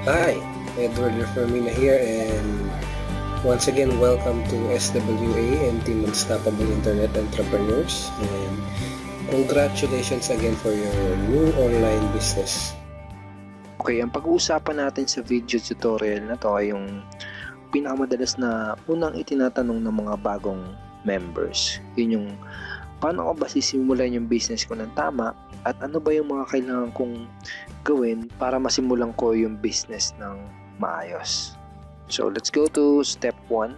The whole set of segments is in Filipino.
Hi, Edward Fermina here, and once again, welcome to SWA and Team Unstoppable Internet Entrepreneurs, and congratulations again for your new online business. Okay, ang pag-uusapan natin sa video tutorial na to ay yung pinakamadalas na unang itinatanong ng mga bagong members. Yun yung paano ko ba sisimulan yung business ko ng tama at ano ba yung mga kailangan kong gawin para masimulan ko yung business ng maayos. So let's go to step 1.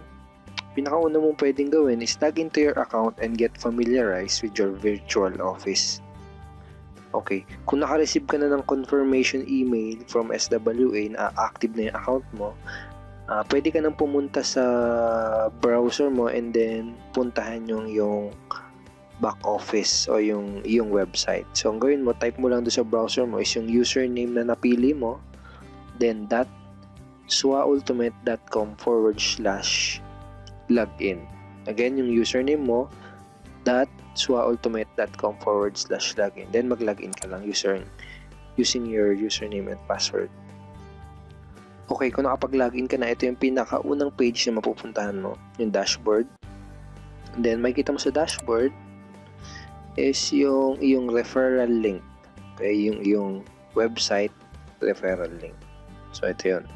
Pinakauna mong pwedeng gawin is log into your account and get familiarized with your virtual office. Okay, kung naka-receive ka na ng confirmation email from SWA na active na yung account mo, pwede ka nang pumunta sa browser mo and then puntahan yung back office o yung website. So, ang gawin mo, type mo lang doon sa browser mo is yung username na napili mo, then swaultimate.com/login. Again, yung username mo, swaultimate.com/login. Then, mag-login ka lang using your username and password. Okay, kung nakapag-login ka na, ito yung pinakaunang page na mapupuntahan mo, yung dashboard. And then, makikita mo sa dashboard is yung referral link. Okay, yung website referral link. So, ito yun.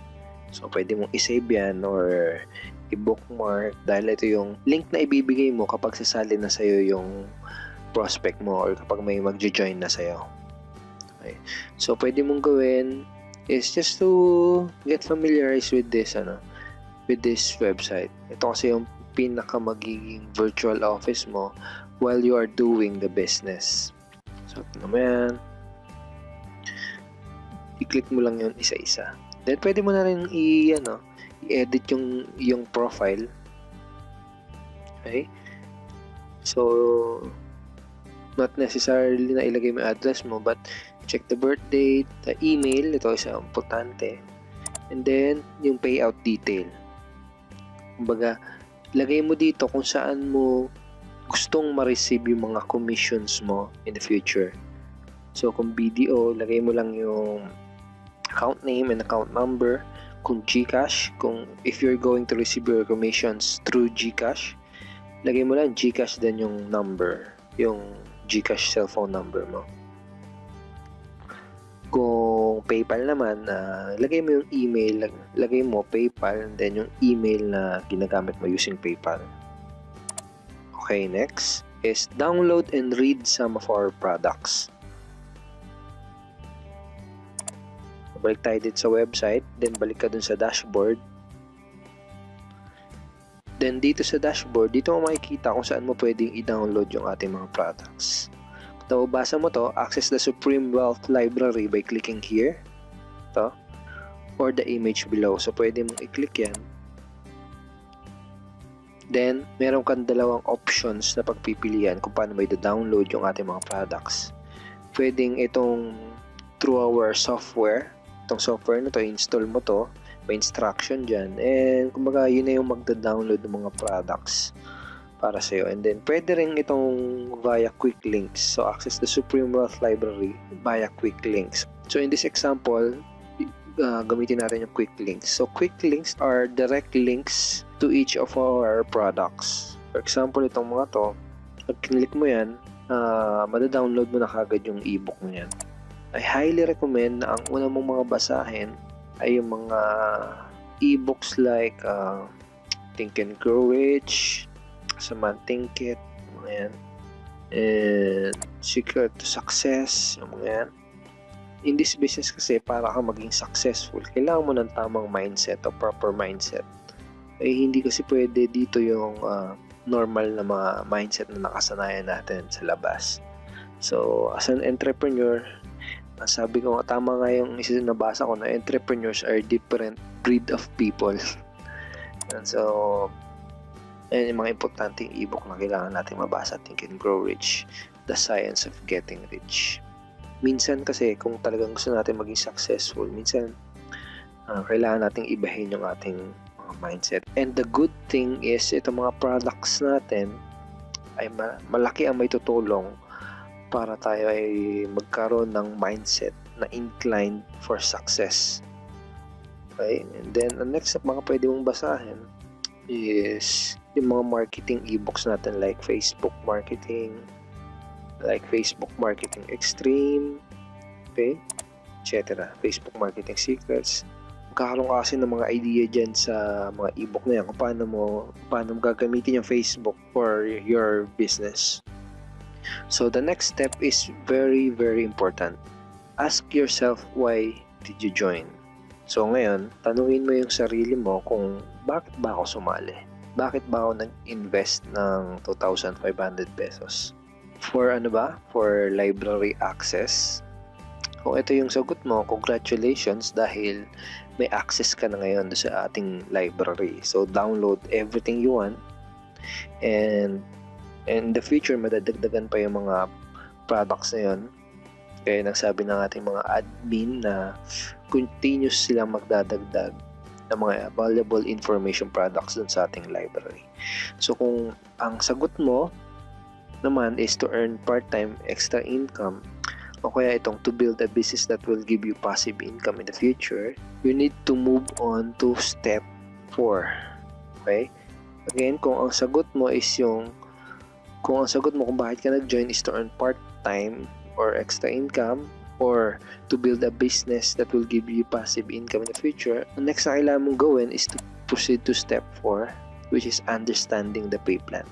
So, pwede mong isave yan or i-bookmark dahil ito yung link na ibibigay mo kapag sasali na sa'yo yung prospect mo or kapag may mag-join na sa'yo. Okay. So, pwede mong gawin is just to get familiarized with this website. Ito kasi yung pinaka magiging virtual office mo while you are doing the business. So, ito naman. I-click mo lang yun isa-isa. Then, pwede mo na rin i-edit yung profile. Okay? So, not necessarily na ilagay mo yung address mo, but check the birth date, the email, ito isa importante. And then, yung payout detail. Kumbaga, lagay mo dito kung saan mo gustong ma-receive yung mga commissions mo in the future. So, kung BDO, lagay mo lang yung account name and account number. Kung GCash, if you're going to receive your commissions through GCash, lagay mo lang GCash then yung number, yung GCash cellphone number mo. Kung PayPal naman, lagay mo yung email, lagay mo PayPal and then yung email na ginagamit mo using PayPal. Okay, next is download and read some of our products. Balik tayo dito sa website, then balik ka dun sa dashboard. Then dito sa dashboard, dito mo makikita kung saan mo pwedeng i-download yung ating mga products. Kung nabasa mo to, access the Supreme Wealth Library by clicking here, to, or the image below. So pwede mong i-click yan. Then, meron kang dalawang options na pagpipilian kung paano mo i-download yung ating mga products. Pwedeng itong through our software. Itong software na to, install mo to. May instruction dyan. And, kumbaga, yun na yung magda-download ng mga products para sa'yo. And then, pwede rin itong via quick links. So, access the Supreme Wealth Library via quick links. So, in this example, gamitin natin yung quick links. So, quick links are direct links to each of our products. For example, itong mga to, pag kinlik mo yan, mada-download mo na kagad yung ebook mo yan. I highly recommend na ang una mong mga basahin ay yung mga ebooks like Think and Grow Rich, Saman Think It, mga yan, and Secret to Success, yung mga yan. In this business kasi, para ka maging successful, kailangan mo ng tamang mindset o proper mindset. Eh, hindi kasi pwede dito yung normal na mga mindset na nakasanayan natin sa labas. So, as an entrepreneur, sabi ko nga, tama nga yung isa na nabasa ko na entrepreneurs are different breed of people. And so, ayun yung mga importanteng ebook na kailangan natin mabasa. Think and Grow Rich, The Science of Getting Rich. Minsan kasi kung talagang gusto natin maging successful, minsan kailangan nating ibahin yung ating mga mindset. And the good thing is, itong mga products natin ay malaki ang may tutulong para tayo ay magkaroon ng mindset na inclined for success. Okay? And then, ang next step mga pwede mong basahin is yung mga marketing ebooks natin like Facebook Marketing Extreme, okay? Etc. Facebook Marketing Secrets. Magkakaroon ka kasi ng mga idea dyan sa mga ebook na yan kung paano mo gagamitin yung Facebook for your business. So the next step is very, very important. Ask yourself, why did you join? So ngayon, tanungin mo yung sarili mo kung bakit ba ako sumali? Bakit ba ako nag-invest ng 2,500 pesos? For ano ba? For library access? Kung ito yung sagot mo, congratulations dahil may access ka na ngayon sa ating library. So download everything you want, and in the future madadagdagan pa yung mga products na yun. Kaya nagsabi ng ating mga admin na continuous silang magdadagdag ng mga valuable information products dun sa ating library. So kung ang sagot mo naman is to earn part-time extra income, o kaya itong to build a business that will give you passive income in the future, you need to move on to step 4. Okay? Again, kung ang sagot mo kung bakit ka nag-join is to earn part-time or extra income or to build a business that will give you passive income in the future, ang next na kailangan mong gawin is to proceed to step 4, which is understanding the pay plan.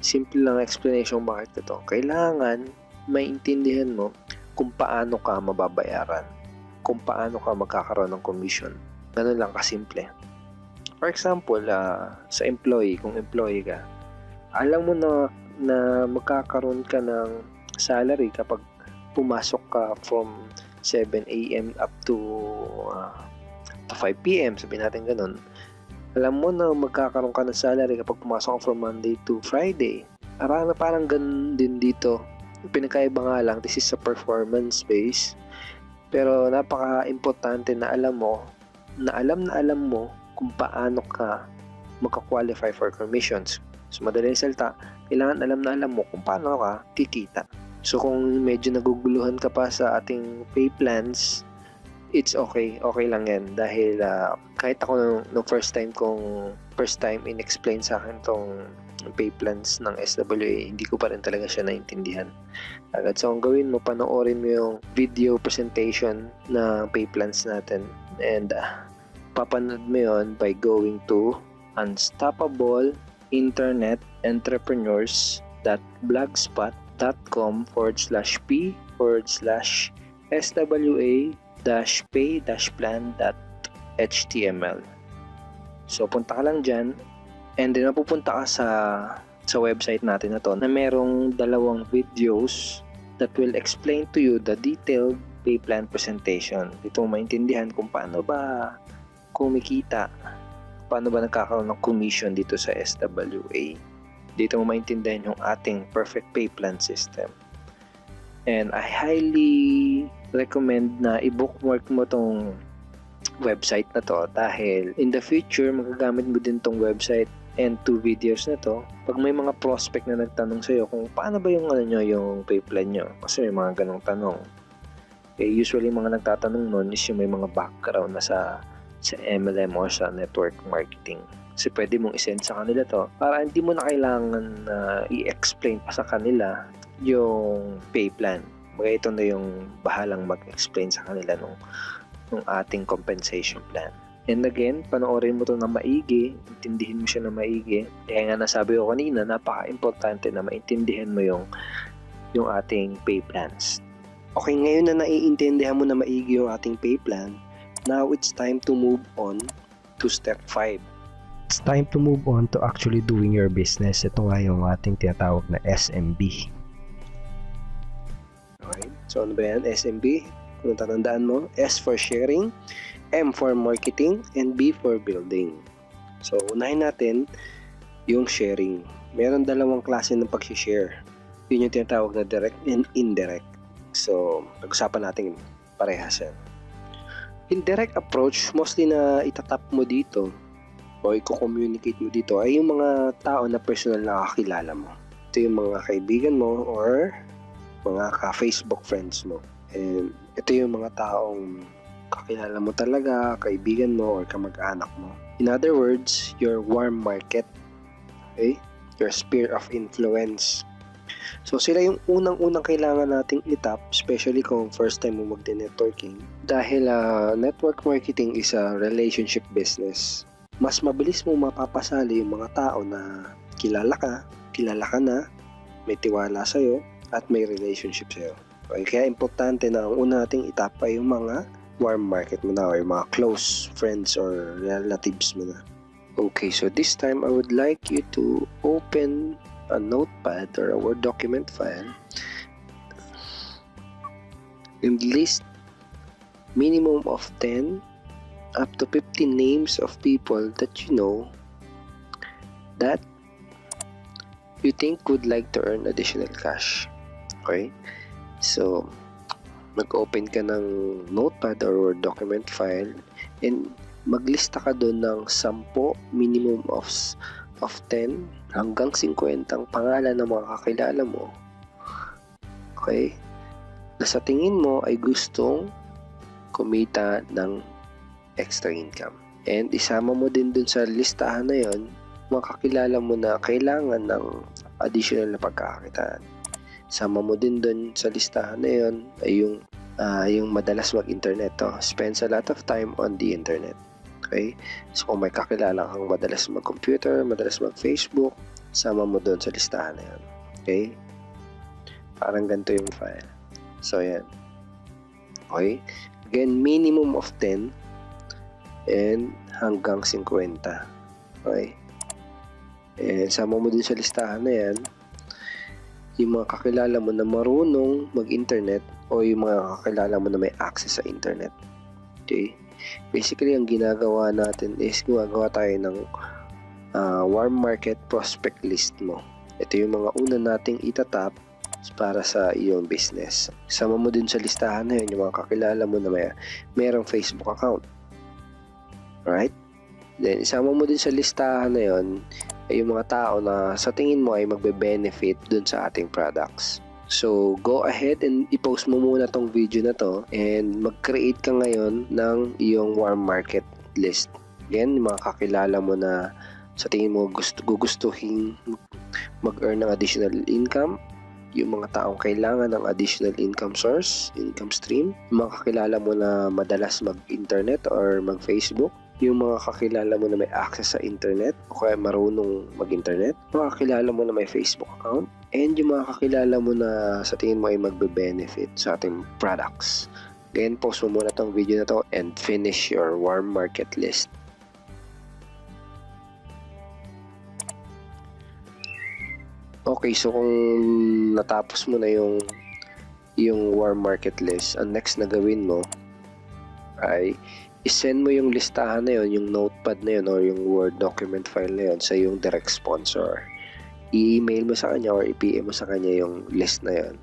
Simple lang explanation bakit ito. Kailangan maintindihan mo kung paano ka mababayaran, kung paano ka magkakaroon ng commission. Ganun lang kasimple. For example, sa employee, kung employee ka, alam mo na magkakaroon ka ng salary kapag pumasok ka from 7 a.m. up to 5 p.m. Sabihin natin ganun. Alam mo na magkakaroon ka ng salary kapag pumasok ka from Monday to Friday. Parang ganun din dito. Pinakaiba nga lang, this is a performance base, pero napaka-importante na alam mo kung paano ka magka-qualify for commissions. So madaling salita, kailangan alam mo kung paano ka kikita. So kung medyo naguguluhan ka pa sa ating pay plans, it's okay lang yan dahil kahit ako nung first time in-explain sa akin tong pay plans ng SWA, hindi ko pa rin talaga siya naintindihan agad. So ang gawin mo, panoorin mo yung video presentation ng pay plans natin, and papanood mo yun by going to unstoppableinternetentrepreneurs.blogspot.com/p/SWA-pay-plan.html. So punta ka lang dyan, and then mapupunta ka sa website natin na to na merong 2 videos that will explain to you the detailed pay plan presentation. Dito mo maintindihan kung paano ba kumikita, paano ba nagkakaroon ng commission dito sa SWA. Dito mo maintindihan yung ating perfect pay plan system. And I highly recommend na i-bookmark mo tong website na to dahil in the future magagamit mo din tong website and 2 videos na to pag may mga prospect na nagtanong sa'yo kung paano ba yung yung pay plan nyo, kasi may mga ganong tanong. Usually mga nagtatanong nun is yung may mga background na sa MLM or sa network marketing. Kasi pwede mong isend sa kanila to para hindi mo na kailangan i-explain pa sa kanila yung pay plan. Bagay ito na yung bahalang mag-explain sa kanila nung ating compensation plan. And again, panoorin mo ito na maigi, intindihin mo siya na maigi. Kaya nga nasabi ko kanina, napaka-importante na maintindihan mo yung ating pay plans. Okay, ngayon na naiintindihan mo na maigi yung ating pay plan, now it's time to move on to step 5. It's time to move on to actually doing your business. Ito nga yung ating tinatawag na SMB. Okay, so ano ba yan? SMB? Kung tatandaan mo, S for sharing, M for marketing, and B for building. So, unahin natin yung sharing. Meron 2 klase ng pag-share. Yun yung tinatawag na direct and indirect. So, pag-usapan natin parehas yan. Indirect approach, mostly na itatap mo dito o i-communicate mo dito ay yung mga tao na personal na kakilala mo. Ito yung mga kaibigan mo or mga ka-Facebook friends mo. And ito yung mga taong kakilala mo talaga, kaibigan mo, or kamag-anak mo. In other words, your warm market. Okay? Your sphere of influence. So sila yung unang-unang kailangan nating itap, especially kung first time mo magdi-networking. Dahil network marketing is a relationship business. Mas mabilis mo mapapasali yung mga tao na kilala ka na, may tiwala sa'yo, at may relationship sa'yo. Okay? Kaya importante na ang una nating itap ay yung mga warm market mo na, or yung mga close friends or relatives mo na. Okay, so this time I would like you to open a notepad or a Word document file and list minimum of 10 up to 15 names of people that you know that you think would like to earn additional cash. Okay? So, mag-open ka ng notepad or Word document file and maglista ka doon ng 10, minimum of 10 hanggang 50 ang pangalan ng mga kakilala mo. Okay? Na sa tingin mo ay gustong kumita ng extra income. And isama mo din dun sa listahan na yon mga kakilala mo na kailangan ng additional na pagkakakitaan. Sama mo din dun sa listahan na yon ay yung madalas mag-internet. Spends a lot of time on the internet. Okay? So kung may kakilala kang madalas mag-computer, madalas mag-Facebook, sama mo doon sa listahan na yan. Okay? Parang ganito yung file. So yan. Okay? Again, minimum of 10 and hanggang 50. Okay? And sama mo din sa listahan na yan yung mga kakilala mo na marunong mag-internet o yung mga kakilala mo na may access sa internet. Okay? Basically, ang ginagawa natin is gumagawa tayo ng warm market prospect list mo. Ito yung mga una nating itatap para sa iyong business. Sama mo din sa listahan na yun yung mga kakilala mo na mayroong Facebook account. Right? Then, isama mo din sa listahan na yun ay yung mga tao na sa tingin mo ay magbe-benefit dun sa ating products. So, go ahead and i-post mo muna tong video na to and mag-create ka ngayon ng iyong warm market list. Again, yung mga kakilala mo na sa tingin mo gugustuhin mag-earn ng additional income, yung mga taong kailangan ng additional income source, income stream, yung mga kakilala mo na madalas mag-internet or mag-Facebook, yung mga kakilala mo na may access sa internet o kaya marunong mag-internet, mga kakilala mo na may Facebook account, and yung mga kakilala mo na sa tingin mo ay magbe-benefit sa ating products. Again, post mo muna tong video na to and finish your warm market list. Okay, so kung natapos mo na yung warm market list, ang next na gawin mo ay isend mo yung listahan na yun, yung notepad na yun or yung Word document file na yun sa yung direct sponsor. I-email mo sa kanya or i-PM mo sa kanya yung list na yun.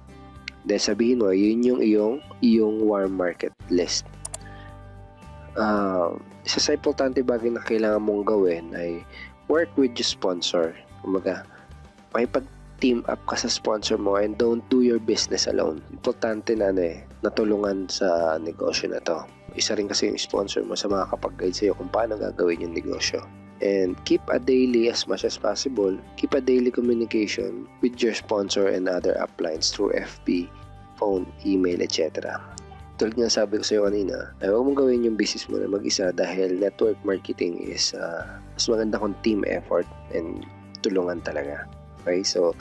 Then sabihin mo, yun yung iyong warm market list. Isa sa importante bagay na kailangan mong gawin ay work with your sponsor. Kumaga, may pag-team up ka sa sponsor mo and don't do your business alone. Importante na natulungan sa negosyo na to. Isa rin kasi yung sponsor mo sa mga kapag-guide sa'yo kung paano gagawin yung negosyo. And keep a daily, as much as possible, keep a daily communication with your sponsor and other uplines through FB, phone, email, etc. Tulad nga sabi ko sa'yo kanina, ay huwag mong gawin yung business mo na mag-isa dahil network marketing is mas maganda kung team effort and tulungan talaga. Okay, so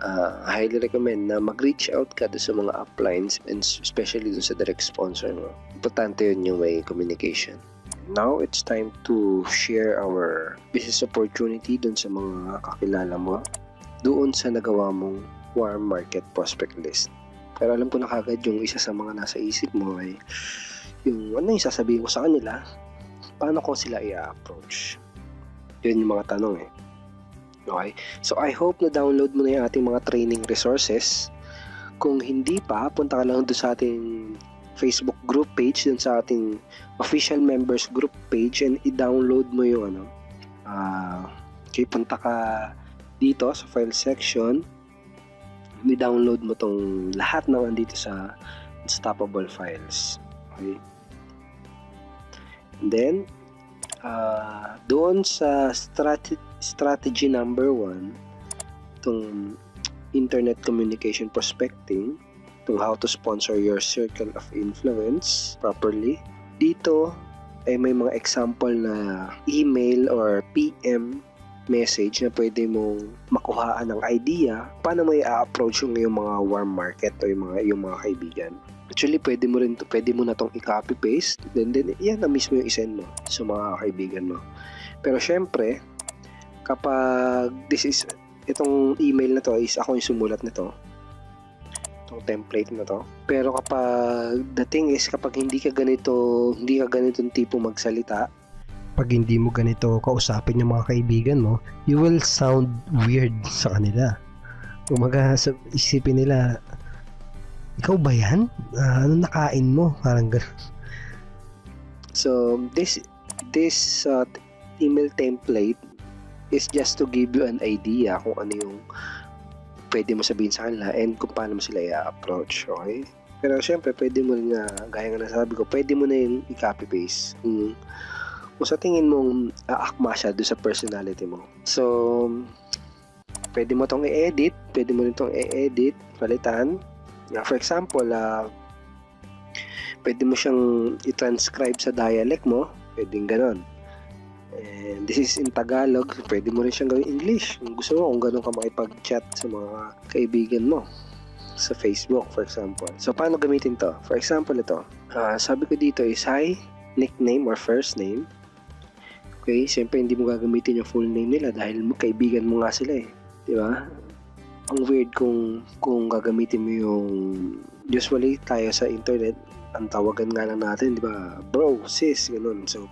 I highly recommend na mag-reach out ka doon sa mga uplines and especially doon sa direct sponsor mo. Importante yun yung may communication. Now, it's time to share our business opportunity doon sa mga kakilala mo doon sa nagawa mong warm market prospect list. Pero alam ko na kagad yung isa sa mga nasa isip mo ay yung ano yung sasabihin ko sa kanila, paano ko sila i-approach. Yun yung mga tanong Okay? So, I hope na download mo na yung ating mga training resources. Kung hindi pa, punta ka lang doon sa ating Facebook group page, doon sa ating official members group page and i-download mo yung okay, punta ka dito sa file section, i-download mo tong lahat ng andito sa Unstoppable Files. Okay? Then, doon sa strategy number 1, itong internet communication prospecting, itong how to sponsor your circle of influence properly. Dito ay may mga example na email or PM message na pwede mong makuhaan ng idea paano mo i-approach yung mga warm market o yung mga kaibigan. Actually, pwede mo na tong i-copy paste, then yan na mismo yung isend mo sa mga kaibigan mo. Pero syempre, kapag itong email na to is ako yung sumulat nito, itong template na to. Pero kapag the thing is, kapag hindi ka ganitong tipo magsalita, pag hindi mo ganito kausapin yung mga kaibigan mo, you will sound weird sa kanila. Kumaga, isipin nila, ikaw ba yan? Ano nakain mo? Parang gano'n. So, this email template is just to give you an idea kung ano yung pwede mo sabihin sa kanila and kung paano mo sila i-approach, okay? Pero syempre, pwede mo rin gaya nga nasabi ko, pwede mo na yung i-copy paste. Kung sa tingin mong aakma siya doon sa personality mo. So, pwede mo itong i-edit, palitan. For example, pwede mo siyang i-transcribe sa dialect mo, pwedeng ganon. And this is in Tagalog, pwede mo rin siyang gawin English. Kung gusto mo, kung ganon ka makipag-chat sa mga kaibigan mo sa Facebook, for example. So, paano gamitin to? For example, ito. Sabi ko dito is, hi, nickname or first name. Okay, siyempre hindi mo gagamitin yung full name nila dahil kaibigan mo nga sila eh. Di ba? Ang weird kung gagamitin mo yung, usually tayo sa internet, ang tawagan nga lang natin, di ba? Bro, sis, ganun. So,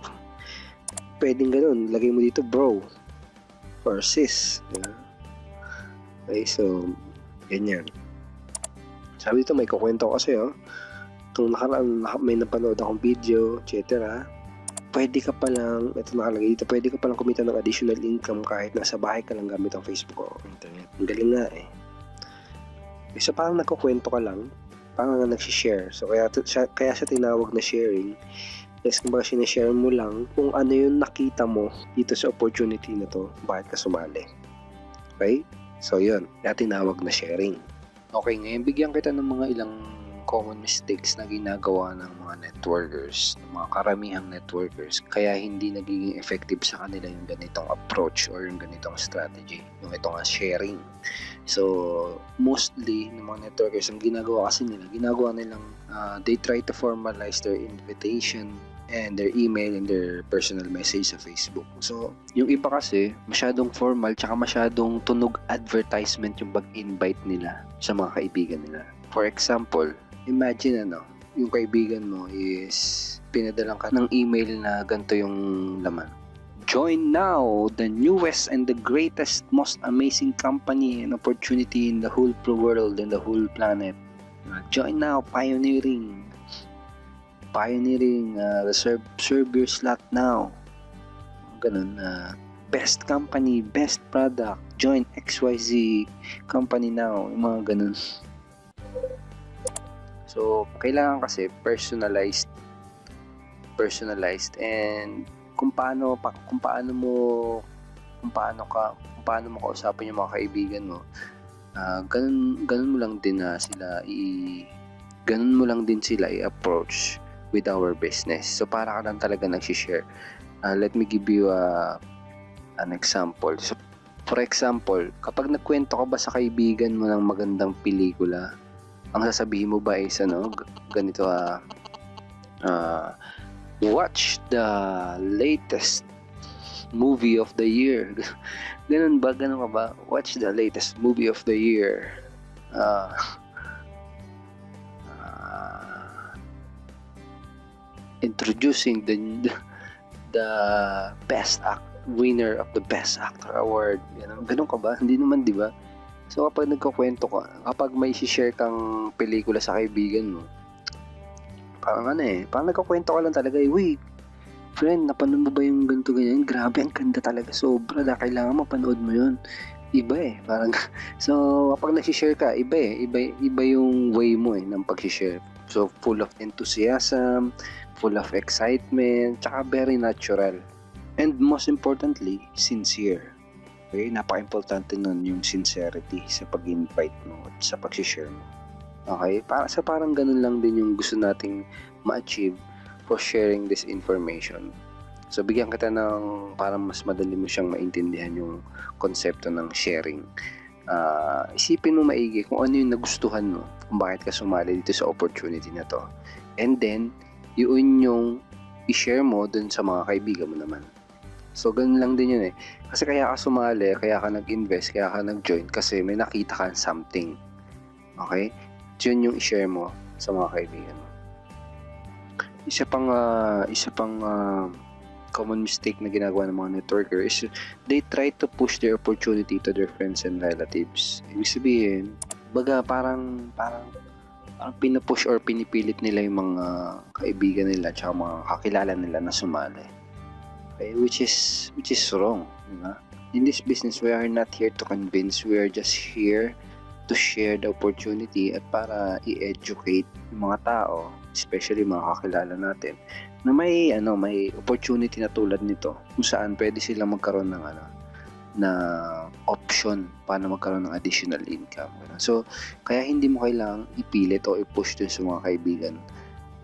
pwedeng ganun. Lagay mo dito bro or sis. Diba? Okay, so, ganyan. Sabi dito, may kukwento ko kasi, itong nakaraan, may napanood akong video, etc. Pwede ka palang, ito nakalagay dito, pwede ka palang kumita ng additional income kahit nasa bahay ka lang gamit ang Facebook o internet. Ang galing nga eh. So parang nagkukwento ka lang, parang nga nagsishare. So kaya siya tinawag na sharing. Yes, kumbaga sinashare mo lang kung ano yung nakita mo dito sa opportunity na to, bakit ka sumali. Okay? So yun, kaya tinawag na sharing. Okay, ngayon bigyan kita ng mga ilang common mistakes na ginagawa ng mga networkers, ng mga karamihang networkers, kaya hindi nagiging effective sa kanila yung ganitong approach or yung ganitong strategy, yung itong sharing. So, mostly ng mga networkers, ang ginagawa nilang they try to formalize their invitation and their email and their personal message sa Facebook. So, yung iba kasi, masyadong formal tsaka masyadong tunog advertisement yung pag-invite nila sa mga kaibigan nila. For example, imagine yung kaibigan mo is pinadalan ka ng email na ganito yung laman. Join now the newest and the greatest, most amazing company and opportunity in the whole world and the whole planet. Join now, pioneering, reserve your slot now. Ganun, best company, best product, join XYZ company now, yung mga ganun. So, kailangan kasi personalized and kung paano mo kausapin yung mga kaibigan mo, ganun mo lang din sila i-approach with our business. So, para ka lang talaga nag-share. Let me give you an example. So, for example, kapag nagkwento ka ba sa kaibigan mo ng magandang pelikula, ang sasabihin mo ba is ganito, watch the latest movie of the year. Ganun ka ba? Watch the latest movie of the year. Introducing the best winner of the best actor award. Ganun ka ba? Hindi naman, di ba? So kapag nagkukwento ka, kapag may share kang pelikula sa kaibigan mo, parang parang nagkukwento ka lang talaga, wait, friend, napanood mo ba yung ganito ganyan? Grabe, ang ganda talaga, sobra, kailangan mapanood mo yun. Iba parang, so kapag nag-share ka, iba yung way mo ng pag-share. So full of enthusiasm, full of excitement, tsaka very natural. And most importantly, sincere. Okay, napaka-importante nun yung sincerity sa pag-invite mo at sa pag-share mo. Okay, parang ganun lang din yung gusto nating ma-achieve for sharing this information. So, bigyan kita ng parang mas madali mo siyang maintindihan yung konsepto ng sharing. Isipin mo maigi kung ano yung nagustuhan mo, kung bakit ka sumali dito sa opportunity na to. And then, yun yung i-share mo dun sa mga kaibigan mo naman. So, ganun lang din yun eh. Kasi kaya ka sumali, kaya ka nag-invest, kaya ka nag-join kasi may nakita ka something. Okay? Yun yung i-share mo sa mga kaibigan mo. Isa pang common mistake na ginagawa ng mga networker is they try to push their opportunity to their friends and relatives. Ibig sabihin, baga parang pinupush or pinipilit nila yung mga kaibigan nila at mga kakilala nila na sumali. Okay, which is wrong, diba? In this business, we are not here to convince. We are just here to share the opportunity at para i-educate yung mga tao, especially mga kakilala natin, na may opportunity na tulad nito kung saan pwede silang magkaroon ng na option para magkaroon ng additional income. So, kaya hindi mo kailangang ipilit o i-push dun sa mga kaibigan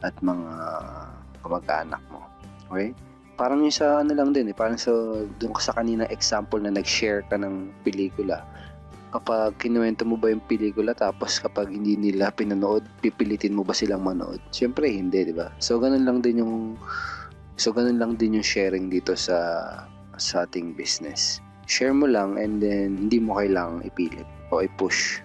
at mga kamag-anak mo. Okay? Parang yung sa lang din parang doon ka sa kaninang example na nag-share ka ng pelikula. Kapag kinuwento mo ba yung pelikula tapos kapag hindi nila pinanood, pipilitin mo ba silang manood? Siyempre hindi, di ba? So ganun lang din yung sharing dito sa ating business. Share mo lang and then hindi mo kailangang ipilit o i-push.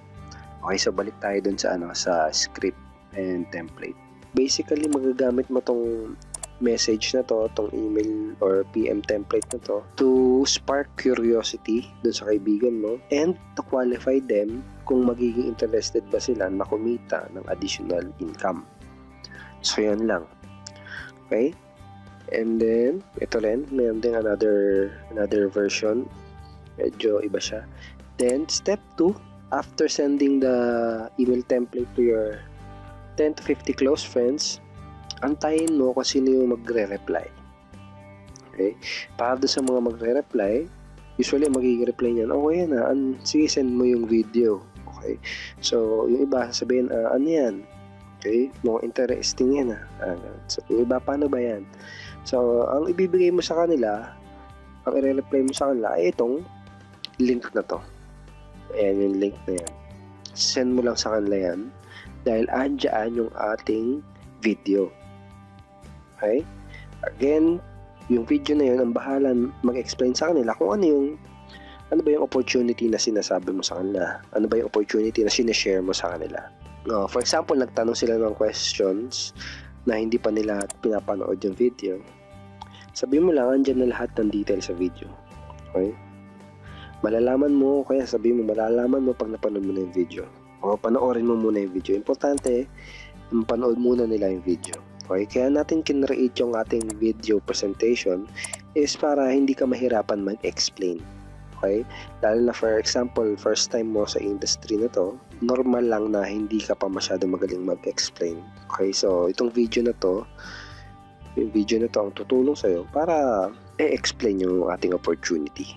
Okay, so balik tayo dun sa script and template. Basically, magagamit mo tong message na to, tong email or PM template na to spark curiosity dun sa kaibigan mo and to qualify them kung magiging interested ba sila na kumita ng additional income. So, yan lang. Okay? And then, ito rin, mayroon din another version. Medyo iba siya. Then, step 2, after sending the email template to your 10 to 50 close friends, antayin mo kung sino yung magre-reply. Okay? Para doon sa mga magre-reply, usually magiging reply niyan, okay na, sige send mo yung video. Okay? So, yung iba sasabihin, ano yan? Okay? Mukhang interesting yan. So, yung iba, paano ba yan? So, ang ibibigay mo sa kanila, ang i-reply mo sa kanila, ay itong link na to. Ayan yung link na yan. Send mo lang sa kanila yan dahil andyan yung ating video. Okay? Again, yung video na yun, ang bahala mag-explain sa kanila kung ano ba yung opportunity na sinasabi mo sa kanila. Ano ba yung opportunity na sinashare mo sa kanila. For example, nagtanong sila ng questions na hindi pa nila pinapanood yung video. Sabihin mo lang, andyan na lahat ng details sa video. Okay? Malalaman mo pag napanood mo na yung video. O panoorin mo muna yung video. Importante, mapanood muna nila yung video. Okay? Kaya natin kinreate yung ating video presentation is para hindi ka mahirapan mag-explain. Okay? Lalo na for example, first time mo sa industry na to, normal lang na hindi ka pa masyado magaling mag-explain. Okay? So, itong video na to ang tutulong sa'yo para i-explain yung ating opportunity.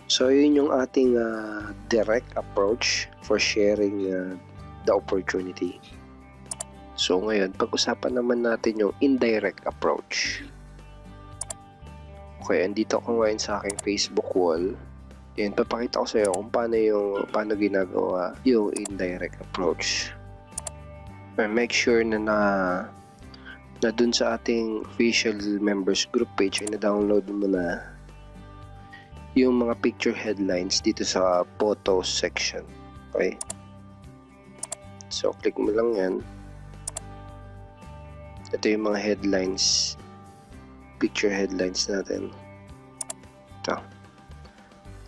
So, yun yung ating direct approach for sharing the opportunity. So, ngayon, pag-usapan naman natin yung indirect approach. Okay, andito ako ngayon sa aking Facebook wall. Yan, papakita ko sa iyo kung paano ginagawa yung indirect approach. Make sure na dun sa ating official members group page ay na-download mo na yung mga picture headlines dito sa photos section. Okay? So, click mo lang yan. Ito yung mga headlines, picture headlines natin. Ito.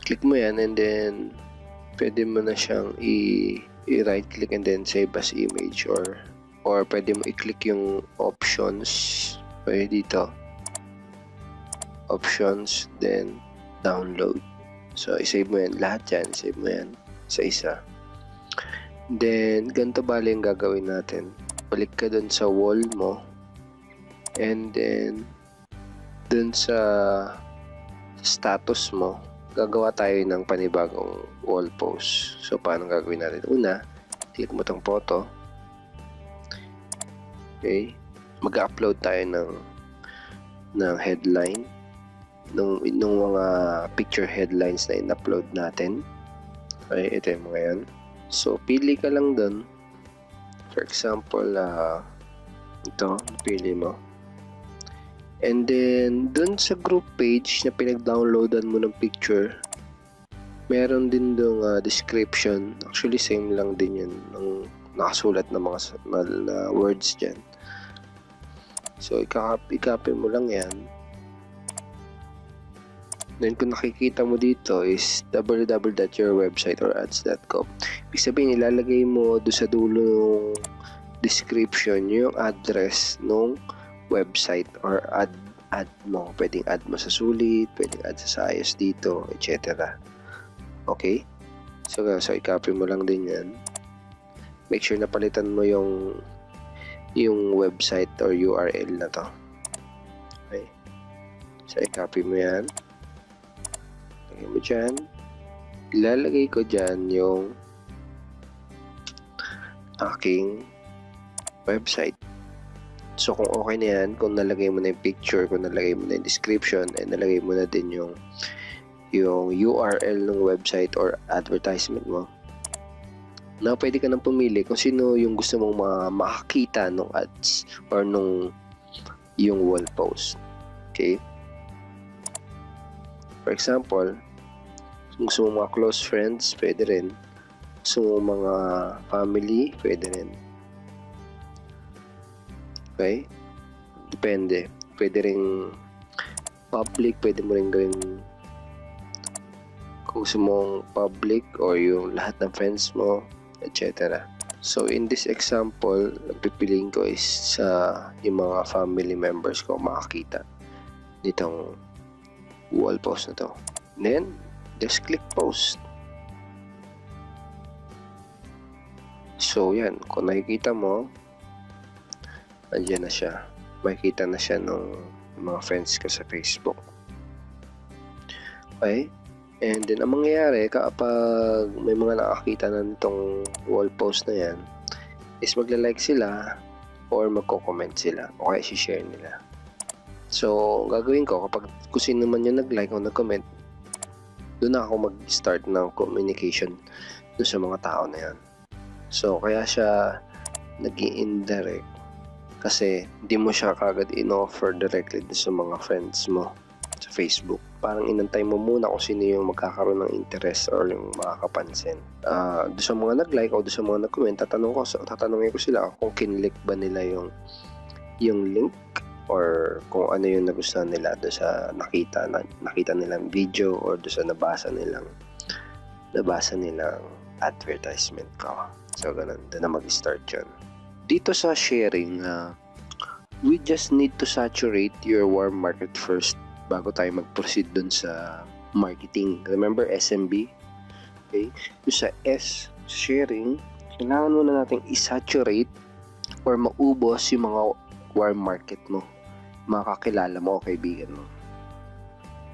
Click mo yan and then pwede mo na siyang i-right click and then save as image or pwede mo i-click yung options. Pwede dito. Options, then download. So, i-save mo yan. Lahat yan, i-save mo yan sa isa. Then, ganito bali yung gagawin natin. Balik ka dun sa wall mo. And then, dun sa status mo, gagawa tayo ng panibagong wall post. So, paano gagawin natin? Una, click mo tong photo. Okay. Mag-upload tayo ng headline. Nung mga picture headlines na in-upload natin. Okay, ito yung mga yan. So, pili ka lang dun. For example, ito, pili mo. And then, dun sa group page na pinag-downloadan mo ng picture, meron din dong description. Actually, same lang din yun. Ang nakasulat na mga na words dyan. So, i-copy mo lang yan. Then, kung nakikita mo dito is www.yourwebsite or ads.com. Ibig sabihin, ilalagay mo doon sa dulo ng description yung address ng website or ad mo. Pwedeng add mo sa sulit, pwedeng add sa ayos dito, etc. Okay? So i-copy mo lang din yan. Make sure na palitan mo yung website or URL na to. Okay? So i-copy mo yan. Lagay mo dyan. Ilalagay ko dyan yung aking website. So, kung okay na yan, kung nalagay mo na yung picture, kung nalagay mo na yung description, and nalagay mo na din yung URL ng website or advertisement mo, na pwede ka nang pumili kung sino yung gusto mong makakita ng ads or yung wall post. Okay? For example, kung gusto mong mga close friends, pwede rin. Gusto mong mga family, pwede rin. Okay? Depende. Pwede rin public, pwede mo rin gawin kung gusto mong public or yung lahat ng friends mo, etc. So, in this example, pipiliin ko is yung mga family members ko makakita nitong wall post na to. Then, just click post. So, yan. Kung nakikita mo, andyan na siya. Makikita na siya ng mga friends ko sa Facebook. Okay? And then, ang mangyayari kapag may mga nakakita na nitong wall post na yan is magla-like sila or magko-comment sila o kaya si-share nila. So, gagawin ko kapag kung sino man yung nag-like o nag-comment, doon na ako mag-start ng communication doon sa mga tao na yan. So, kaya siya nag-i-indirect kasi hindi mo siya kagad in-offer directly sa mga friends mo sa Facebook. Parang inantay mo muna kung sino yung magkakaroon ng interest or yung makakapansin. Doon sa mga nag-like o doon sa mga nag-comment, tatanungin ko sila kung kinlik ba nila yung link or kung ano yung nagustuhan nila doon sa nakita nilang video or doon sa nabasa nilang advertisement ko. So, ganun. Doon na mag-start yun. Dito sa sharing, we just need to saturate your warm market first bago tayo mag-proceed dun sa marketing. Remember SMB? Okay? Yung sa S, sharing, kailangan muna natin i-saturate or maubos yung mga warm market mo, mga kakilala mo o kaibigan mo.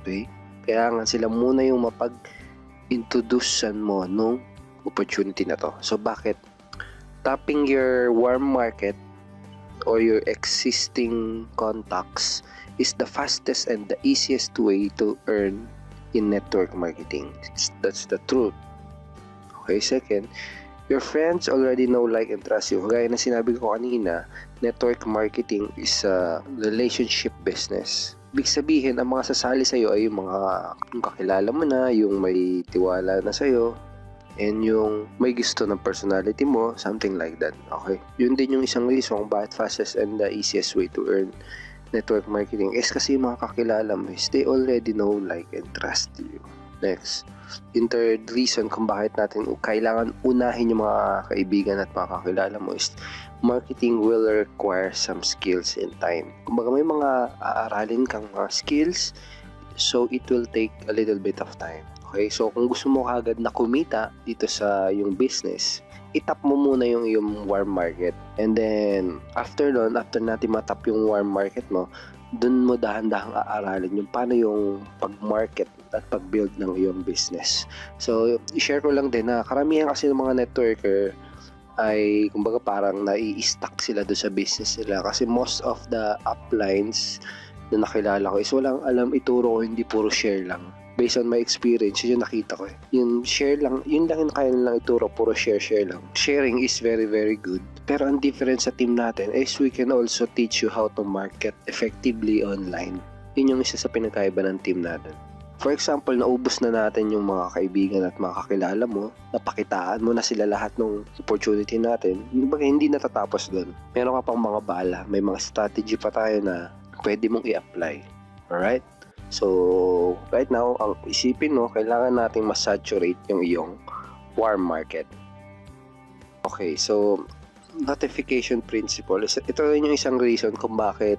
Okay? Kaya nga sila muna yung mapag-introducean mo nung opportunity na to. So, bakit? Tapping your warm market or your existing contacts is the fastest and the easiest way to earn in network marketing. That's the truth. Okay, second, your friends already know, like, and trust you. Gaya na sinabi ko kanina, network marketing is a relationship business. Ibig sabihin, ang mga sasali sa'yo ay yung mga kakilala mo na, yung may tiwala na sa'yo, and yung may gusto ng personality mo, something like that. Okay? Yun din yung isang reason kung bakit fastest and the easiest way to earn network marketing is kasi yung mga kakilala mo is they already know, like, and trust you. Next, yung third reason kung bakit natin kailangan unahin yung mga kaibigan at mga kakilala mo is marketing will require some skills and time. Kumbaga may mga aaralin kang mga skills, so it will take a little bit of time. Okay, so kung gusto mo kagad na kumita dito sa yung business, itap mo muna yung warm market. And then, after natin matap yung warm market mo, dun mo dahan-dahang aaralin yung paano yung pag-market at pag-build ng iyong business. So, i-share ko lang din na karamihan kasi ng mga networker ay kumbaga parang nai-stuck sila doon sa business nila kasi most of the uplines na nakilala ko is walang alam ituro ko, hindi puro share lang. Based on my experience, yun yung nakita ko eh. Yung share lang, yun lang yung kaya nilang ituro, puro share lang. Sharing is very, very good. Pero ang difference sa team natin is we can also teach you how to market effectively online. Yun yung isa sa pinagkaiba ng team natin. For example, naubos na natin yung mga kaibigan at mga kakilala mo, napakitaan mo na sila lahat ng opportunity natin, hindi natatapos doon. Meron ka pang mga bala, may mga strategy pa tayo na pwede mong i-apply. Alright? So, right now, ang isipin mo, kailangan nating masaturate yung iyong warm market. Okay, so, notification principle. Ito rin yung isang reason kung bakit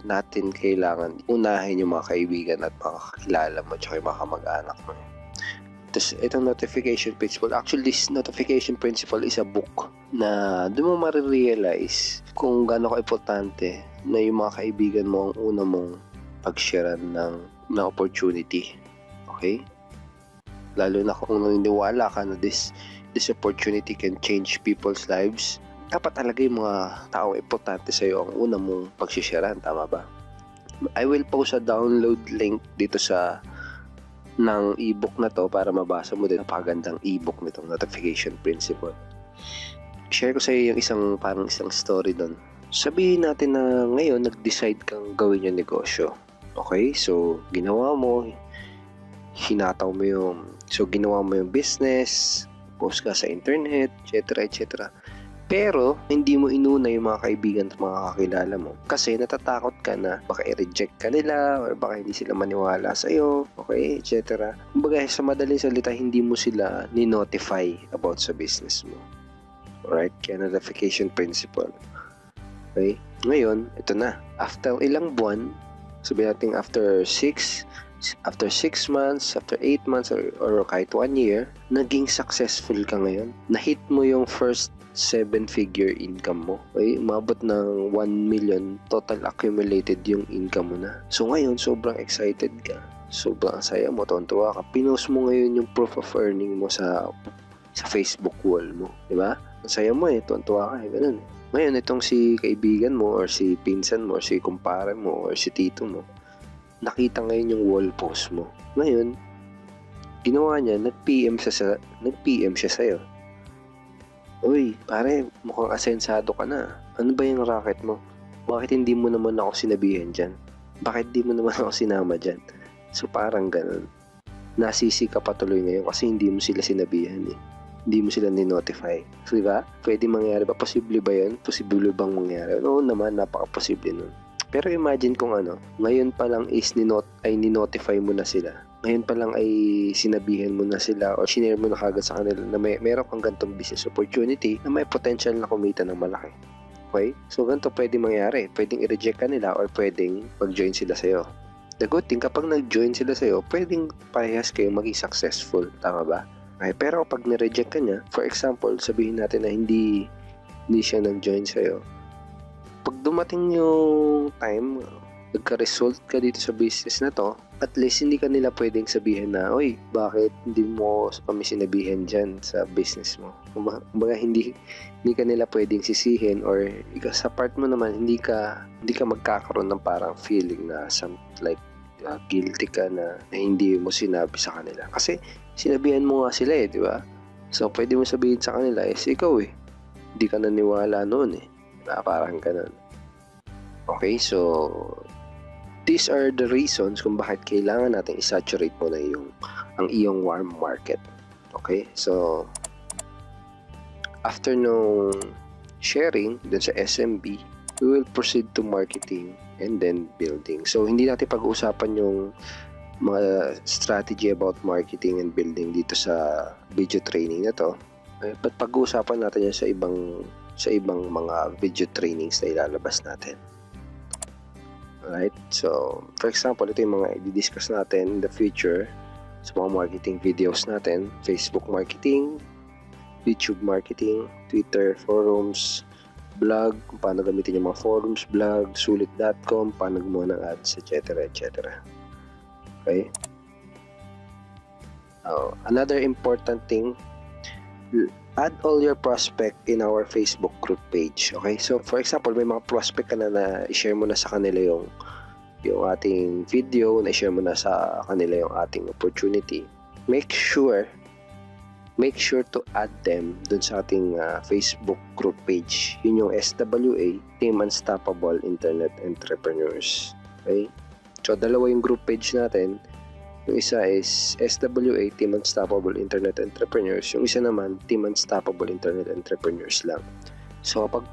natin kailangan unahin yung mga kaibigan at mga kakilala mo at yung mga kamag-anak mo. Tapos, itong notification principle. Actually, this notification principle is a book na doon mo marirealize kung gaano ka-importante na yung mga kaibigan mo ang una mong pag-sharean ng opportunity. Okay? Lalo na kung naniniwala ka na this opportunity can change people's lives, dapat talaga yung mga tao importante sa'yo ang una mong pag-sharean. Tama ba? I will post a download link dito ng ebook na to para mabasa mo din ang pagandang ebook nitong notification principle. Share ko sa iyo yung isang story doon. Sabihin natin na ngayon nag-decide kang gawin yung negosyo. Okay? So, ginawa mo yung business, post ka sa internet, etc. Pero, hindi mo inuna yung mga kaibigan at mga kakilala mo. Kasi natatakot ka na baka i-reject ka nila or baka hindi sila maniwala sa'yo, okay, etc. Kumbaga, sa madaling salita, hindi mo sila ni-notify about sa business mo. Alright? Kaya notification principle. Okay? Ngayon, ito na. After ilang buwan, sabihin natin after 6 months, after 8 months, or kahit 1 year, naging successful ka ngayon. Na-hit mo yung first 7-figure income mo. Okay? Umabot ng 1 million total accumulated yung income mo na. So ngayon, sobrang excited ka. Sobrang saya mo, tontuwa ka. Pinost mo ngayon yung proof of earning mo sa Facebook wall mo. Diba? Ang saya mo tontuwa ka. Ganun. Ngayon, itong si kaibigan mo or si pinsan mo or si kumpare mo or si tito mo, nakita ngayon yung wall post mo. Ngayon, ginawa niya, nag-PM siya sa'yo. Uy, pare, mukhang asensado ka na. Ano ba yung racket mo? Bakit hindi mo naman ako sinabihan dyan? Bakit di mo naman ako sinama dyan? So parang ganun. Nasisi ka patuloy ngayon kasi hindi mo sila sinabihan eh. Hindi mo sila ni-notify. So diba? Pwede mangyari ba? Posible ba yun? Posible bang mangyari? Oo naman, napaka-posible nun. Pero imagine kung ngayon pa lang is ni-notify mo na sila. Ngayon pa lang ay sinabihan mo na sila o sinare mo na kagad sa kanila na meron kang ganitong business opportunity na may potential na kumita ng malaki. Okay? So, ganito pwede mangyari. Pwedeng i-reject ka nila or pwedeng mag-join sila sa'yo. The good thing, kapag nag-join sila sa'yo, pwedeng parehas kayo maging successful. Tama ba? Okay, pero kapag ni-reject ka niya, for example, sabihin natin na hindi siya nag-join sa'yo, pag dumating yung time, nagka-result ka dito sa business na to, at least hindi ka nila pwedeng sabihin na, oy, bakit hindi mo kami sinabihan dyan sa business mo? Kumbaga, hindi ka nila pwedeng sisihin or sa part mo naman, hindi ka magkakaroon ng parang feeling na guilty ka na hindi mo sinabi sa kanila. Kasi, sinabihan mo nga sila di ba? So, pwede mo sabihin sa kanila, ikaw hindi ka naniwala noon parang ganun. Okay, so these are the reasons kung bakit kailangan natin i-saturate mo na ang iyong warm market. Okay, so after nung sharing dun sa SMB, we will proceed to marketing and then building. So hindi natin pag-uusapan yung mga strategy about marketing and building dito sa video training na to. Okay, but pag-uusapan natin yan sa ibang mga video trainings na ilalabas natin. Alright? So, for example, ito yung mga i-discuss natin in the future sa mga marketing videos natin. Facebook marketing, YouTube marketing, Twitter, forums, blog, kung paano gamitin yung mga forums, blog, sulit.com, paano gumawa ng ads, etc. etc. Okay? Another important thing, add all your prospect in our Facebook group page. Okay? So, for example, may mga prospect ka na i-share mo na sa kanila yung ating video, na-share mo na sa kanila yung ating opportunity. Make sure to add them dun sa ating Facebook group page. Yun yung SWA, Team Unstoppable Internet Entrepreneurs. Okay? So, dalawa yung group page natin. Yung isa is SWA, Team Unstoppable Internet Entrepreneurs. Yung isa naman, Team Unstoppable Internet Entrepreneurs lang. So, pag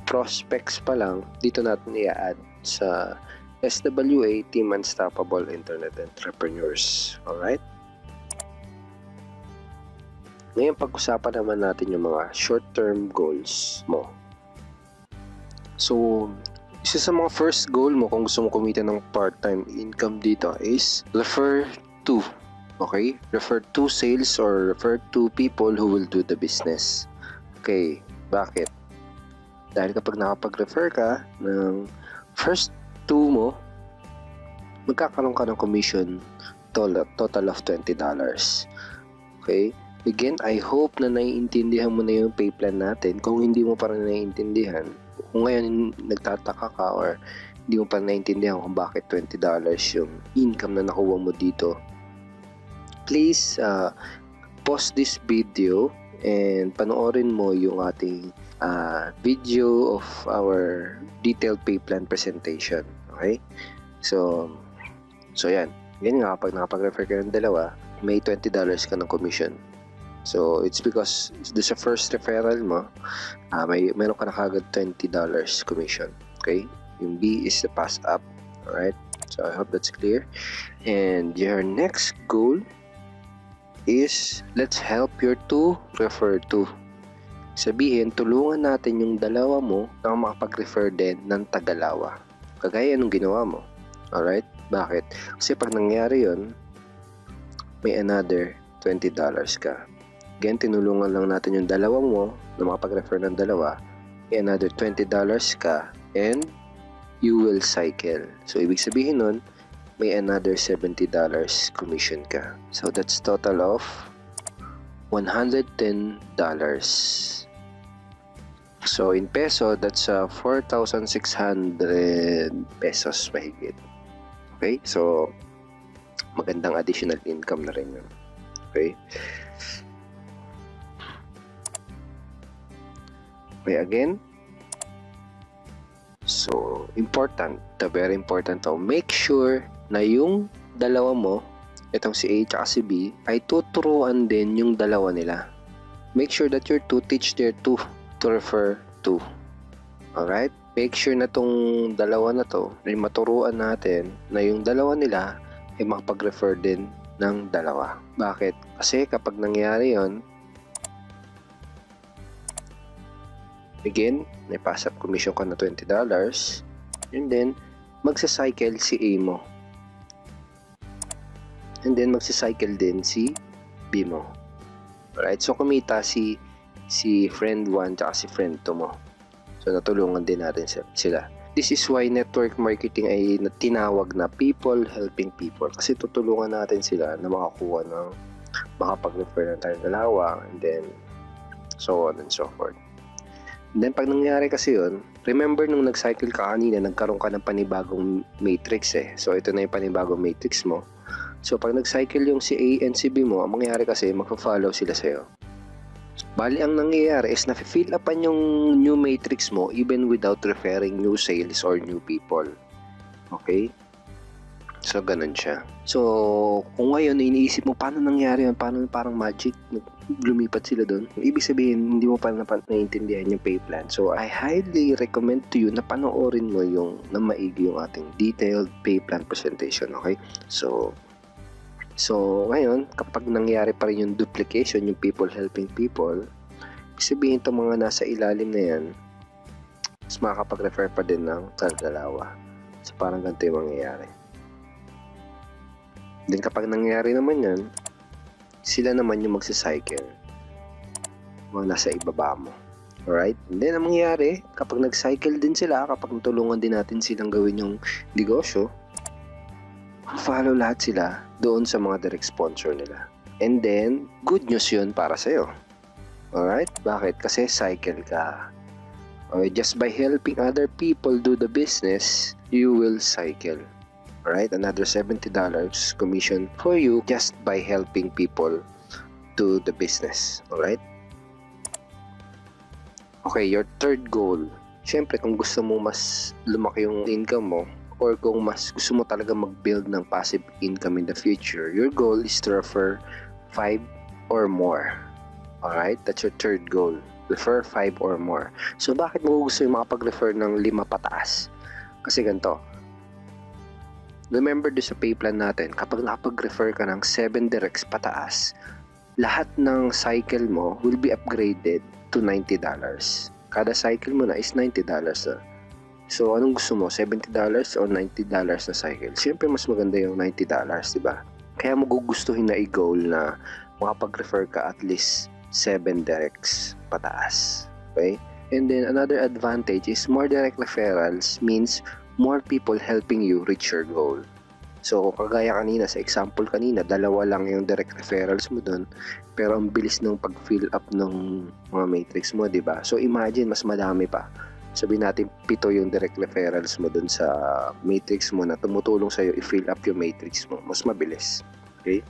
prospects pa lang, dito natin i-add sa SWA, Team Unstoppable Internet Entrepreneurs. Alright? Ngayon, pag-usapan naman natin yung mga short-term goals mo. So, isa sa mga first goal mo kung gusto mo kumita ng part-time income dito is refer to. Okay? Refer to sales or refer to people who will do the business. Okay. Bakit? Dahil kapag nakapag-refer ka ng first two mo, magkakaroon ka ng commission total of $20. Okay? Again, I hope na naiintindihan mo na yung pay plan natin. Kung hindi mo pa rin naiintindihan, kung ngayon nagtataka ka or hindi mo pa naiintindihan kung bakit $20 yung income na nakuha mo dito, please pause this video and panoorin mo yung ating video of our detailed pay plan presentation. Okay? So yan. Yan nga, kapag nakapag-refer ka ng dalawa, may $20 ka ng commission. So, it's because this sa first referral mo, meron ka na kagad $20 commission. Okay? Yung B is the pass up. Alright? So, I hope that's clear. And your next goal is, let's help your two refer to. Sabihin, tulungan natin yung dalawa mo na makapag-refer din ng tagalawa. Kagaya nung ginawa mo. Alright? Bakit? Kasi pag nangyari yun, may another $20 ka. Again, tinulungan lang natin yung dalawa mo na makapag-refer ng dalawa, may another $20 ka, and you will cycle. So, ibig sabihin nun, may another $70 commission ka. So, that's total of $110. So, in peso, that's 4,600 pesos mahigit. Okay? So, magandang additional income na rin yun. Okay? Okay, again. So, very important to make sure na yung dalawa mo, itong si A at si B, ay tuturuan din yung dalawa nila. Make sure that your two teach their two to refer to. Alright? Make sure na tong dalawa na to, ay maturuan natin na yung dalawa nila ay makapag-refer din ng dalawa. Bakit? Kasi kapag nangyari yon, again, may pass up commission ka na $20, and then magsa-cycle si A mo, and then magsa-cycle din si B mo. Alright, so kumita si friend 1 at si friend 2 mo. So natulungan din natin sila. This is why network marketing ay tinawag na people helping people, kasi tutulungan natin sila na makakuha ng makapag-refer ng tayong dalawa, and then so on and so forth. And then pag nangyari kasi yun, remember nung nag-cycle ka kanina, nagkaroon ka ng panibagong matrix eh. So ito na yung panibagong matrix mo. So pag nag-cycle yung si A and si B mo, ang mangyayari kasi magpa-follow sila sa'yo. Bali ang nangyayari is na-fill upan yung new matrix mo even without referring new sales or new people. Okay? So ganun siya. So kung ngayon iniisip mo paano nangyari yun, paano parang magic, lumipat sila doon. Ibig sabihin, hindi mo pa naiintindihan yung pay plan. So, I highly recommend to you na panoorin mo yung na maigi yung ating detailed pay plan presentation, okay? So ngayon, kapag nangyari pa rin yung duplication, yung people helping people, ibig sabihin itong mga nasa ilalim na yan, mas makakapag-refer pa din ng dalawa. So, parang ganito yung mangyayari. Then, kapag nangyari naman yan, sila naman yung magsa-cycle. mga nasa ibaba mo. Alright? And then, ang mangyayari, kapag nag-cycle din sila, kapag natulungan din natin silang gawin yung negosyo, follow lahat sila doon sa mga direct sponsor nila. And then, good news yun para sa'yo. Alright? Bakit? Kasi cycle ka. Okay, just by helping other people do the business, you will cycle. Alright? Another $70 commission for you just by helping people do the business. Alright? Okay, your third goal. Siyempre, kung gusto mo mas lumaki yung income mo, or kung mas gusto mo talaga mag-build ng passive income in the future, your goal is to refer 5 or more. Alright? That's your third goal. Refer 5 or more. So, bakit mo gusto yung makapag-refer ng 5 pataas? Kasi ganito. Remember doon sa pay plan natin, kapag nakapag-refer ka ng 7 directs pataas, lahat ng cycle mo will be upgraded to $90. Kada cycle mo na is $90 na. So, anong gusto mo? $70 o $90 na cycle? Siyempre, mas maganda yung $90, diba? Kaya mo gugustuhin na i-goal na makapag-refer ka at least 7 directs pataas. Okay? And then, another advantage is more direct referrals means more people helping you reach your goal. So, kagaya kanina, sa example kanina, 2 lang yung direct referrals mo dun, pero ang bilis ng pag-fill up ng mga matrix mo, diba? So, imagine, mas madami pa. Sabihin natin, 7 yung direct referrals mo dun sa matrix mo na tumutulong sa'yo i-fill up yung matrix mo. Mas mabilis. Okay?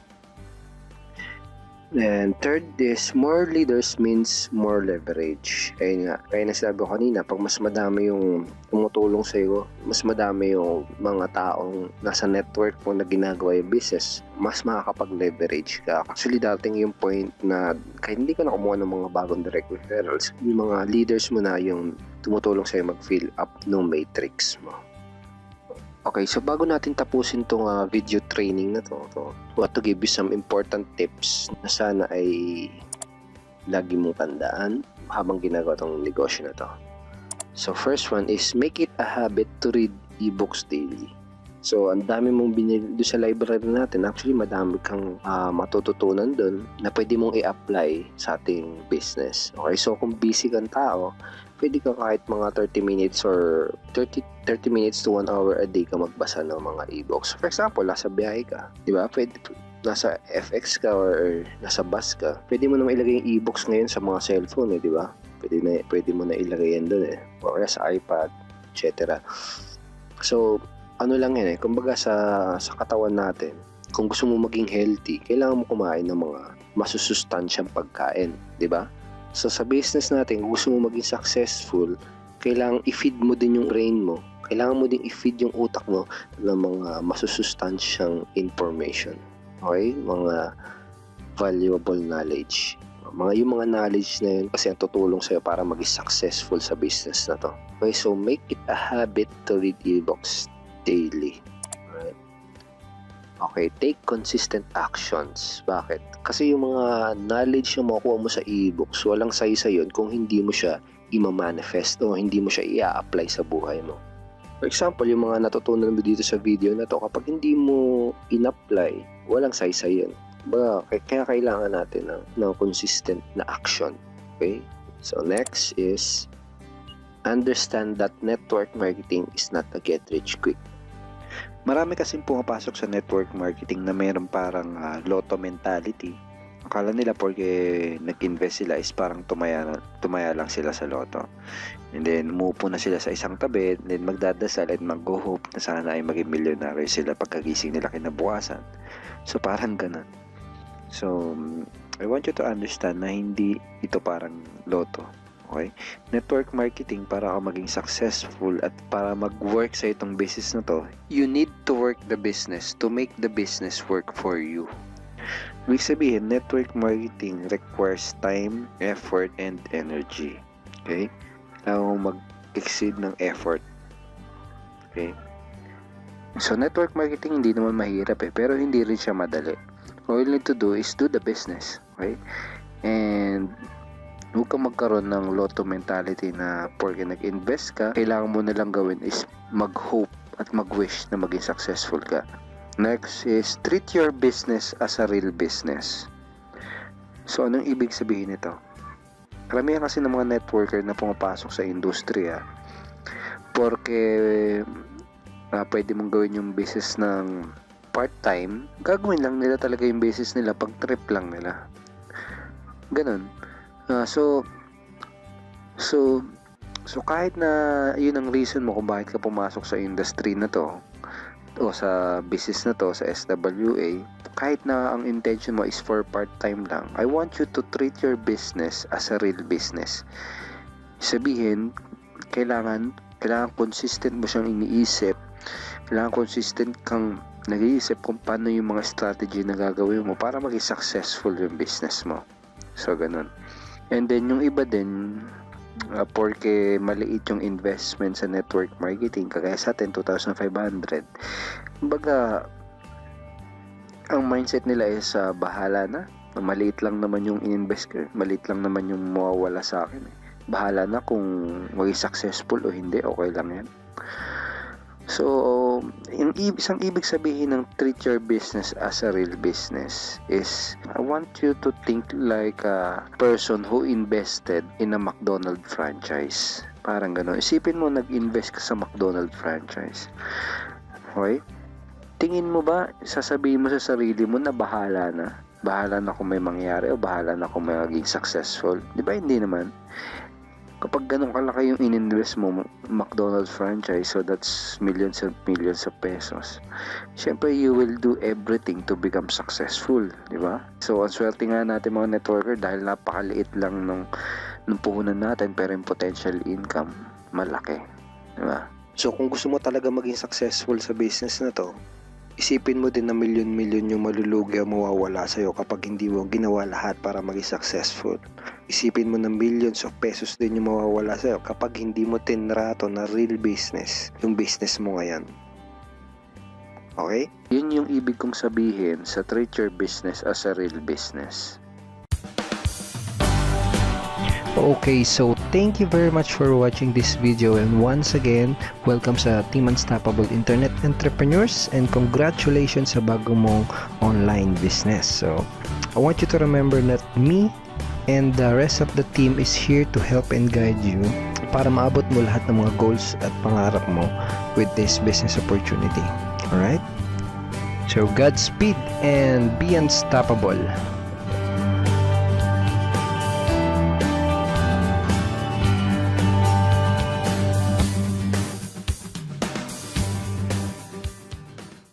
And third is, more leaders means more leverage. Kaya na sinabi ko kanina, pag mas madami yung tumutulong sa'yo, mas madami yung mga taong nasa network mo na ginagawa yung business, mas makakapag-leverage ka. Actually, dating yung point na kahit hindi ka na kumuha ng mga bagong direct referrals, yung mga leaders mo na yung tumutulong sa'yo mag-fill up ng matrix mo. Okay, so bago natin tapusin tong video training na to, I want to give you some important tips na sana ay lagi mong tandaan habang ginagawa tong negosyo na to. So first one is make it a habit to read ebooks daily. So ang dami mong binili doon sa library natin, actually madami kang matututunan doon na pwede mong i-apply sa ating business. Okay, so kung busy kang tao, pwede ka kahit mga 30 minutes or 30 minutes to 1 hour a day ka magbasa ng mga e-books. For example, nasa biyahe ka, di ba? Pwede, nasa FX ka or nasa bus ka, pwede mo naman ilagay yung e-books ngayon sa mga cellphone, di ba? Pwede mo na ilagay yan doon or sa iPad, etc. So, ano lang yan kumbaga sa katawan natin, kung gusto mo maging healthy, kailangan mo kumain ng mga masusustansyang pagkain, di ba? So sa business natin, kung gusto mo maging successful, kailangan i-feed mo din yung brain mo. Kailangan mo din i-feed yung utak mo ng mga masusustansyang information. Okay? Mga valuable knowledge. Yung mga knowledge na yun kasi ang tutulong sa'yo para maging successful sa business na to. Okay? So make it a habit to read e-books daily. Alright? Okay, take consistent actions. Bakit? Kasi yung mga knowledge na makukuha mo sa e-books, walang say-say yun kung hindi mo siya i-manifest o hindi mo siya i-apply sa buhay mo. For example, yung mga natutunan mo dito sa video na to, kapag hindi mo in-apply, walang say-say yun. Kaya kailangan natin ng consistent na action. Okay? So next is, understand that network marketing is not a get-rich-quick. Marami kasing pumapasok sa network marketing na mayroon parang lotto mentality. Akala nila porque nag-invest sila is parang tumaya lang sila sa lotto. And then umupo na sila sa isang tabi, and then magdadasal at mag-hope na sana ay maging milyonaryo sila pagkagising nila kinabukasan. So parang ganun. So I want you to understand na hindi ito parang lotto. Okay? Network marketing, para ka maging successful at para mag-work sa itong business na to, you need to work the business to make the business work for you. Ibig sabihin, network marketing requires time, effort, and energy. Okay? Kailangan mo mag-exceed ng effort. Okay? So, network marketing hindi naman mahirap pero hindi rin siya madali. All you need to do is do the business. Okay? And huwag kang magkaroon ng lotto mentality na porque nag-invest ka, kailangan mo na lang gawin is mag-hope at mag-wish na maging successful ka. Next is, treat your business as a real business. So, anong ibig sabihin nito? Karamihan kasi ng mga networker na pumapasok sa industriya porque pwede mong gawin yung business ng part-time, gagawin lang nila talaga yung business nila pag trip lang nila. Ganon. So kahit na yun ang reason mo kung bakit ka pumasok sa industry na to o sa business na to, sa SWA, kahit na ang intention mo is for part-time lang, I want you to treat your business as a real business. Sabihin, kailangan consistent mo siyang iniisip, kailangan consistent kang nag-iisip kung paano yung mga strategy na gagawin mo para maging successful yung business mo. So, ganun. And then, yung iba din, porque maliit yung investment sa network marketing, kagaya sa atin, 2,500. Kumbaga, ang mindset nila is bahala na. Maliit lang naman yung in-invest ko. Maliit lang naman yung mawawala sa akin. Bahala na kung maging successful o hindi, okay lang yan. So, yung isang ibig sabihin ng treat your business as a real business is, I want you to think like a person who invested in a McDonald's franchise. Parang gano'n. Isipin mo, nag-invest ka sa McDonald's franchise. Okay? Tingin mo ba, sasabihin mo sa sarili mo na bahala na? Bahala na kung may mangyari o bahala na kung may maging successful? Di ba? Hindi naman. Kapag ganun kalaki yung in-invest mo, McDonald's franchise, so that's millions and millions of pesos. Siyempre, you will do everything to become successful, di ba? So, ang swerte nga natin mga networker dahil napakaliit lang nung puhunan natin, pero yung potential income, malaki, di ba? So, kung gusto mo talaga maging successful sa business na to, isipin mo din na milyon-milyon yung malulugi o mawawala sa'yo kapag hindi mo ginawa lahat para maging successful. Isipin mo na millions of pesos din yung mawawala sa'yo kapag hindi mo tinrato na real business yung business mo ngayon. Okay? Yun yung ibig kong sabihin sa treat your business as a real business. Okay, so thank you very much for watching this video, and once again, welcome sa Team Unstoppable Internet Entrepreneurs, and congratulations sa bago mong online business. So, I want you to remember that me and the rest of the team is here to help and guide you para maabot mo lahat ng mga goals at pangarap mo with this business opportunity. Alright? So, Godspeed and be unstoppable.